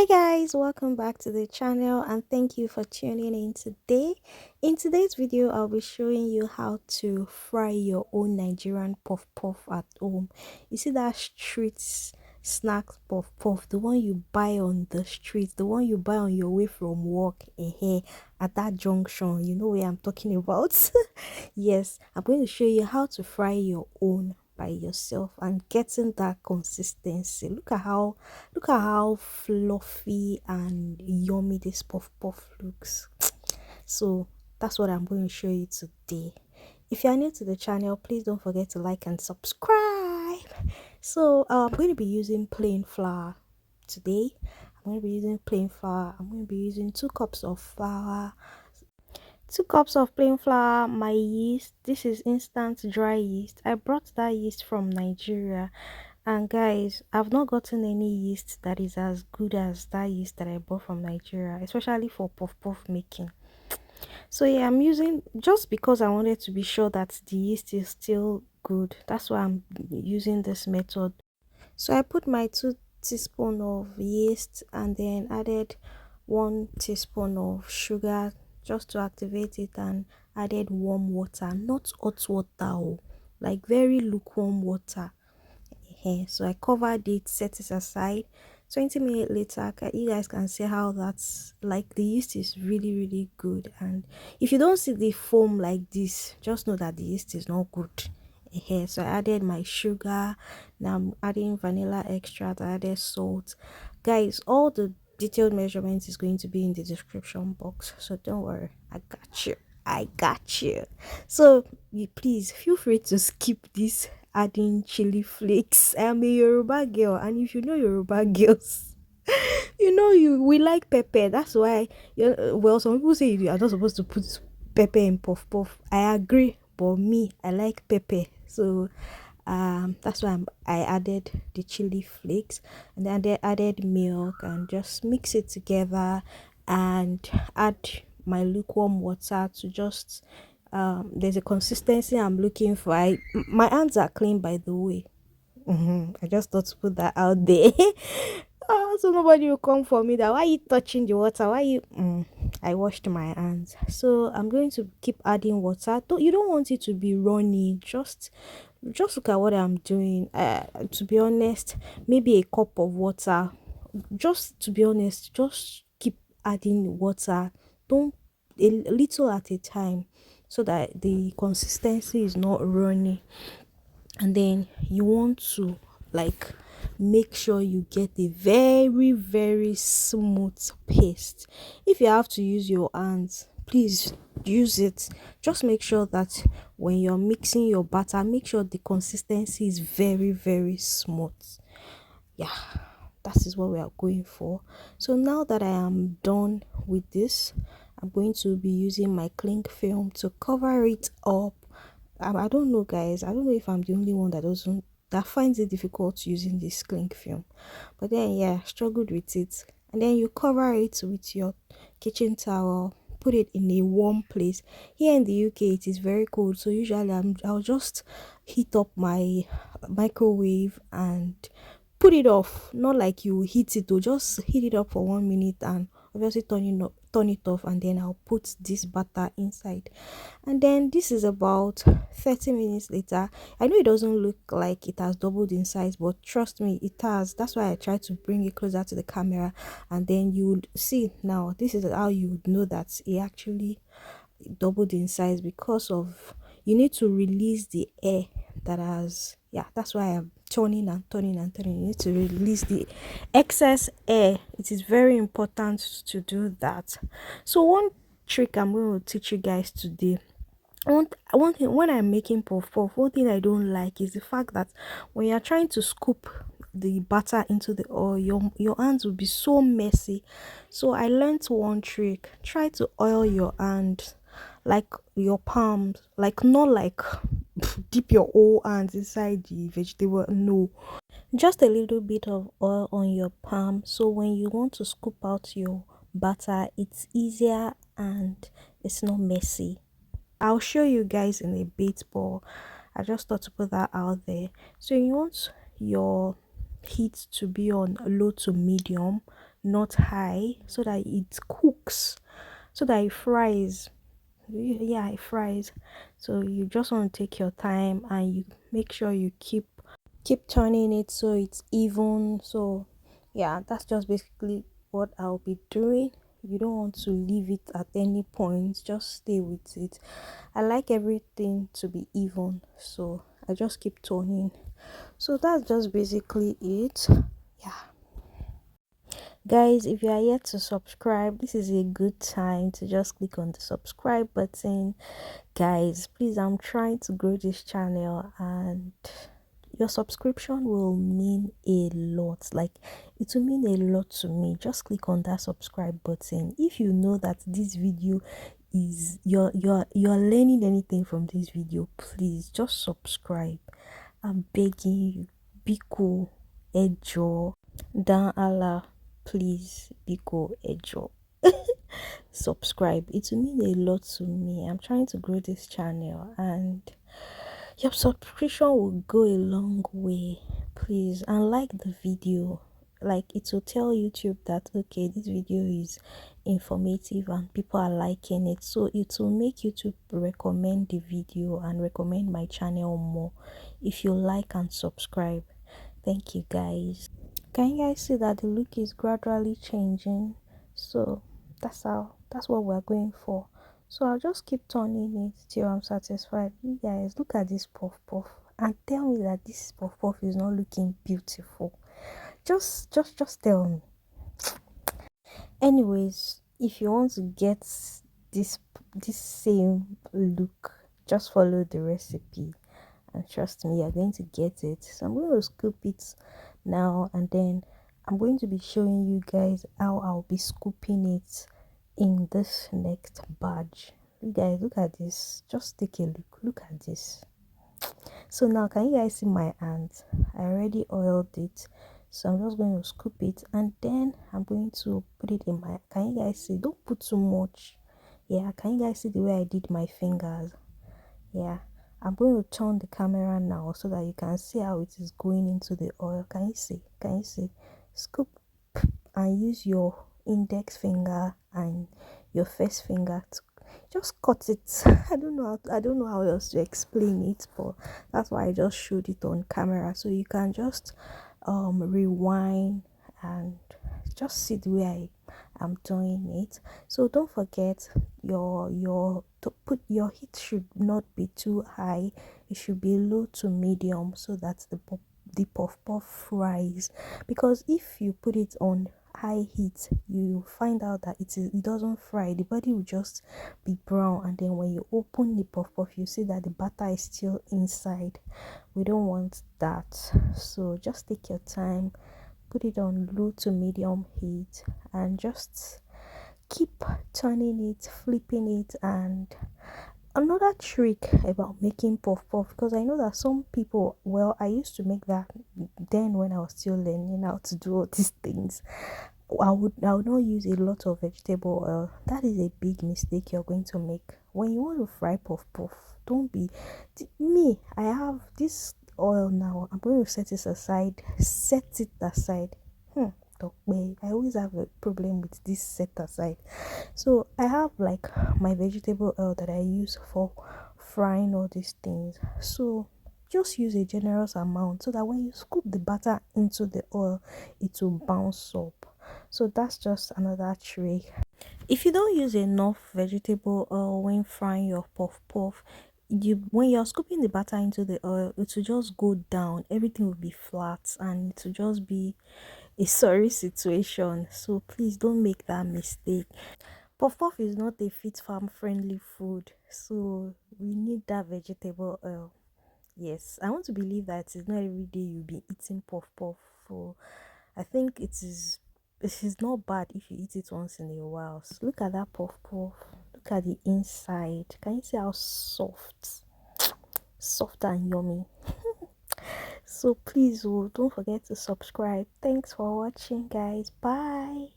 Hi guys, welcome back to the channel and thank you for tuning in today. In today's video, I'll be showing you how to fry your own Nigerian puff puff at home. You see that street snack puff puff, the one you buy on the street, the one you buy on your way from work, at that junction. You know where I'm talking about. Yes, I'm going to show you how to fry your own by yourself and getting that consistency. Look at how fluffy and yummy this puff puff looks. So that's what I'm going to show you today. If you are new to the channel, please don't forget to like and subscribe. So I'm going to be using plain flour today. I'm going to be using plain flour. I'm going to be using 2 cups of flour, 2 cups of plain flour, my yeast. This is instant dry yeast. I brought that yeast from Nigeria. And guys, I've not gotten any yeast that is as good as that yeast that I bought from Nigeria, especially for puff puff making. So yeah, I'm using, just because I wanted to be sure that the yeast is still good. That's why I'm using this method. So I put my 2 teaspoons of yeast and then added 1 teaspoon of sugar just to activate it, and added warm water, not hot water, like very lukewarm water. So I covered it, set it aside. 20 minutes later, you guys can see how that's like, the yeast is really good. And if you don't see the foam like this, just know that the yeast is not good. So I added my sugar. Now I'm adding vanilla extract. I added salt. Guys, all the detailed measurements is going to be in the description box, so don't worry, I got you. So you please feel free to skip this adding chili flakes. I am a Yoruba girl, and if you know Yoruba girls, we like pepper. That's why, well, some people say you are not supposed to put pepper in puff puff. I agree, but me, I like pepper. So that's why I added the chili flakes, and then I added milk and just mix it together, and add my lukewarm water to just there's a consistency I'm looking for. My hands are clean, by the way. I just thought to put that out there. So nobody will come for me that why you touching the water, why you I washed my hands. So I'm going to keep adding water. You don't want it to be runny, just look at what I'm doing. To be honest, maybe a cup of water. Just to be honest, just keep adding water. Don't, a little at a time, so that the consistency is not runny. And then you want to, like, make sure you get a very smooth paste. If you have to use your hands, please use it. Just make sure that when you're mixing your batter, make sure the consistency is very smooth. Yeah, that is what we are going for. So now that I am done with this, I'm going to be using my cling film to cover it up. I don't know, guys, I don't know if I'm the only one that finds it difficult using this cling film, but then yeah, struggled with it. And then you cover it with your kitchen towel, put it in a warm place. Here in the UK it is very cold, so usually I'll just heat up my microwave and put it off. Not like you heat it, or just heat it up for 1 minute and obviously turn it off, and then I'll put this butter inside. And then this is about 30 minutes later. I know it doesn't look like it has doubled in size, but trust me, it has. That's why I try to bring it closer to the camera, and then you would see. Now this is how you would know that it actually doubled in size, because of, you need to release the air that has, yeah, that's why I'm turning. You need to release the excess air. It is very important to do that. So one trick I'm going to teach you guys today. One thing, when I'm making puff puff, one thing I don't like is the fact that when you're trying to scoop the butter into the oil, your hands will be so messy. So I learned one trick: try to oil your hand, like your palms, like, not like dip your whole hands inside the vegetable, no, just a little bit of oil on your palm, so when you want to scoop out your butter, it's easier and it's not messy. I'll show you guys in a bit, but I just thought to put that out there. So you want your heat to be on low to medium, not high, so that it cooks, so that it fries. Yeah, it fries. So you just want to take your time, and you make sure you keep turning it so it's even. So yeah, that's just basically what I'll be doing. You don't want to leave it at any point, just stay with it. I like everything to be even, so I just keep turning. So that's just basically it. Yeah, guys, if you are yet to subscribe, this is a good time to just click on the subscribe button. Guys, please, I'm trying to grow this channel, and your subscription will mean a lot. Like, it will mean a lot to me. Just click on that subscribe button. If you know that this video is you're learning anything from this video, please just subscribe. I'm begging you. Be cool. Ejo. Dan Allah, please. Be cool. Ejo. Subscribe. It will mean a lot to me. I'm trying to grow this channel, and your subscription will go a long way. Please, and like the video. Like, it will tell YouTube that okay, this video is informative and people are liking it, so it will make YouTube recommend the video and recommend my channel more if you like and subscribe. Thank you, guys. Can you guys see that the look is gradually changing? So that's what we're going for. So I'll just keep turning it till I'm satisfied. You guys, look at this puff puff and tell me that this puff puff is not looking beautiful. Just tell me. Anyways, if you want to get this this same look, just follow the recipe, and trust me, you're going to get it. So I'm going to scoop it now, and then I'm going to be showing you guys how I'll be scooping it in this next batch. You guys, look at this. Just take a look at this. So now, can you guys see my hands? I already oiled it, so I'm just going to scoop it, and then I'm going to put it in my, can you guys see? Don't put too much. Yeah, can you guys see the way I did my fingers? Yeah, I'm going to turn the camera now so that you can see how it is going into the oil. Can you see? Can you see? Scoop and use your index finger and your first finger to just cut it. I don't know how else to explain it, but that's why I just showed it on camera, so you can just rewind and just see the way I'm doing it. So don't forget, your to put your heat should not be too high. It should be low to medium, so that the puff puff fries. Because if you put it on high heat, you find out that it doesn't fry. The body will just be brown, and then when you open the puff puff, you see that the batter is still inside. We don't want that. So just take your time, put it on low to medium heat, and just keep turning it, flipping it. And another trick about making puff puff, because I know that some people, well, I used to make that then when I was still learning how to do all these things. I would not use a lot of vegetable oil. That is a big mistake you're going to make when you want to fry puff puff. Don't be me. I have this oil now. I'm going to set it aside. Set it aside. I always have a problem with this set aside. So I have like my vegetable oil that I use for frying all these things. So just use a generous amount so that when you scoop the butter into the oil, it will bounce up. So that's just another trick. If you don't use enough vegetable oil when frying your puff puff, when you're scooping the butter into the oil, it will just go down. Everything will be flat, and it will just be a sorry situation. So please don't make that mistake. Puff puff is not a fit farm friendly food, so we need that vegetable oil. Yes, I want to believe that it's not every day you'll be eating puff puff. So I think it is not bad if you eat it once in a while. So look at that puff puff. Look at the inside. Can you see how soft and yummy? So please, don't forget to subscribe. Thanks for watching, guys. Bye.